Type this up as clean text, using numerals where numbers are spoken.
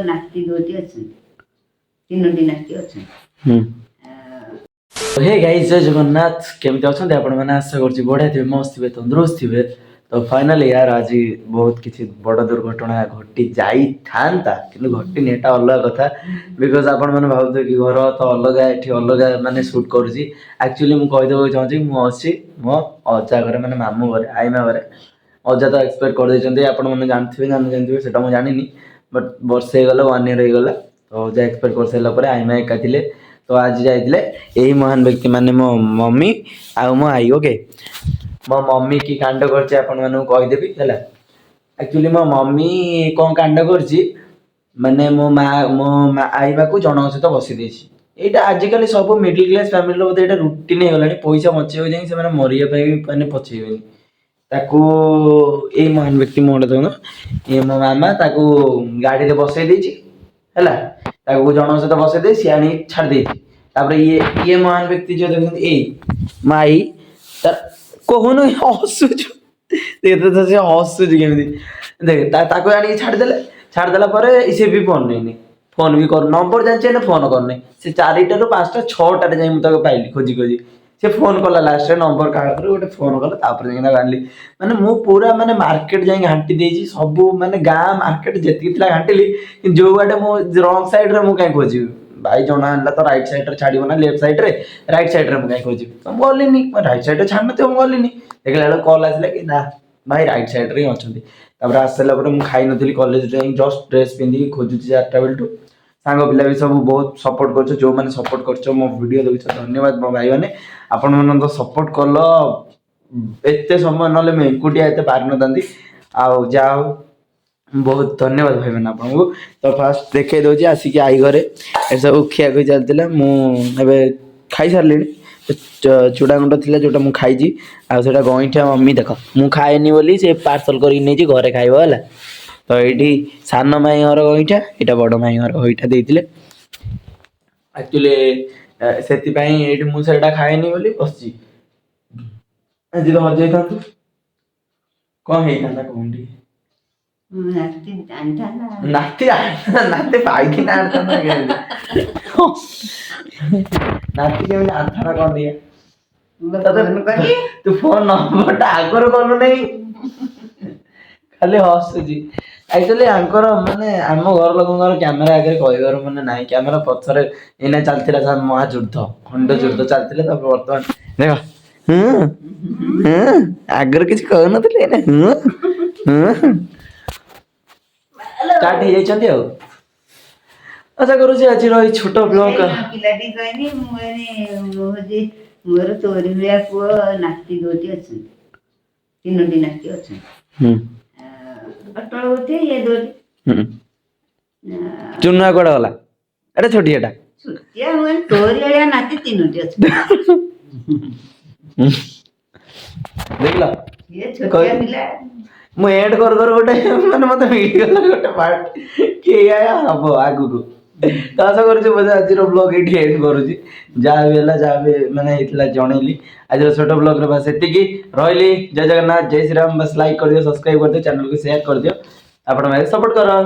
नाती दोती अच्छी तीनोटी नाती अच्छी हे गाइस जय जगन्नाथ केमती अच्छा आपण मैंने आशा कर बढ़िया थे मस्त थे तंदुरुस्त थे तो फाइनली यार आज बहुत किसी बड़ दुर्घटना घटी जाई थांता कि घटी एटा अलग कथा बिकज आपण मैंने भावुथे कि घर तो अलग एठी अलग माने शूट करूची एक्चुअली मु कहि देबो चाहूची मु अछि मो अजा घरे माने मामू घरे आईमा घरे अजा तो एक्सपेक्ट कर देछन्ते आपण माने जानथिबे जानथिबे सेटा मु जानिनी बट वर्षे गला 1 ईयर हो गला तो अजा एक्सपेक्ट कर सला परे आईमा एका थिले तो आज जाइले यही महान व्यक्ति माने मो मम्मी आ मो आई ओके मो मम्मी की कांड करछि आपण माने कहि देबी हला एक्चुअली मो मम्मी कोन कांड करछि माने मो मा आईबा को जणक सहित बसी देछि एटा आजिकली सब मिडिल क्लास फैमिली रो एटा रूटीन हे गलानी पैसा बचे हो जाई से माने मरिया पई माने पछेबेनी ताको ए महान व्यक्ति मोड दो ये मो मामा ताको गाड़ी रे बसै देछि हला ताको जणक सहित बसै दे सियाणी छाड़ देछि तापर ये महान व्यक्ति जो देखते ए माई तर कोहुनो हसुज देखते तो से हसुज केमती देख ताको आनी छाड़ देला परे इसे भी फोन नहीं फोन भी कर नंबर जान ना फोन करने से 4टा ରୁ 5टा 6टा रे जाई मु ताको पाइली खोजी खोजी से फोन कला लास्ट रे नंबर काढ कर गोटे फोन कला तापर जाई ना गानली माने मु पूरा माने मार्केट जाई घांटी देजी सब माने गां मार्केट जेती थिला घांटीली जो बाटे मु रॉन्ग साइड रे मु काई खोजी भाई जना आनला तो राइट साइड रे छाड़िबो ना लेफ्ट साइड रे राइट साइड रे मु काई खोजी हम बोलिनी राइट साइड रे छाड़ नते हम बोलिनी देखला बेला कॉल आसला कि ना भाई राइट साइड रे अछंती तापर आसला पर मु खाई नथिली कॉलेज रे जस्ट ड्रेस पिंदी खोजुची 4टा बेलटू सांग पिला भी सब बहुत सपोर्ट करछो जो माने सपोर्ट करछो मो वीडियो देखछो धन्यवाद मो भाई माने आपण मन तो सपोर्ट करलो एते समय नले मैं एकुटिया एते पार न दंदी आ जाओ बहुत धन्यवाद भाई मैंने आपको तो फास्ट देखे दौची आसिक आई घरे ए सब खिया खी चलता मुझे खाई सारे चूड़ा गुंड थी जोटा मुझे खाई आटा गईठा मम्मी देख मुझे खाएनी बोली से पार्सल कर घरे खाइब है तो ये सान माई घर गईठा यहाँ बड़ माई घर गईठा देते एक्चुअली से मुझे खाएनी बोली बस आज तो हज था कौन होता कौन नाती नाती पाई ना नाती के आंथा कौन दिया तू फोन नंबर आगर कलु नहीं खाली हसुची एक्चुअली आंकर माने आम घर लोक कैमेरा आगे कहबार माने नाई कैमेरा पछरे एना चलतिला महायुद्ध खंड युद्ध चलतिला तब वर्तमान देख आगर किछ कहू नथिले ना स्टार्ट हो जाइछन्ती आ अच्छा करू जे आज रही छोट ब्लॉग पिलाटी कहनी मोजे मोर तोरी बिया को नाती दोती अछि तीनोटी नाती अछि अटल होते ये दोती चुन्ना कोड वाला अरे छोटियाटा छोटिया मन तोरी वाला नाती तीनोटी अछि देखला ये छोटिया पिला मु एड कर गोटे माने मते वीडियो गोटे पार्ट के आया हबो आगु को तो आशा करू जे आज ब्लॉग एठी एंड करूची जा भी हला जा भी माने हितला जणैली आज छोट ब्लॉग रे बस एतिकी रहली जय जगन्नाथ जय श्री राम बस लाइक कर दियो सब्सक्राइब कर दियो चैनल को शेयर कर दियो आपण भाई सपोर्ट करो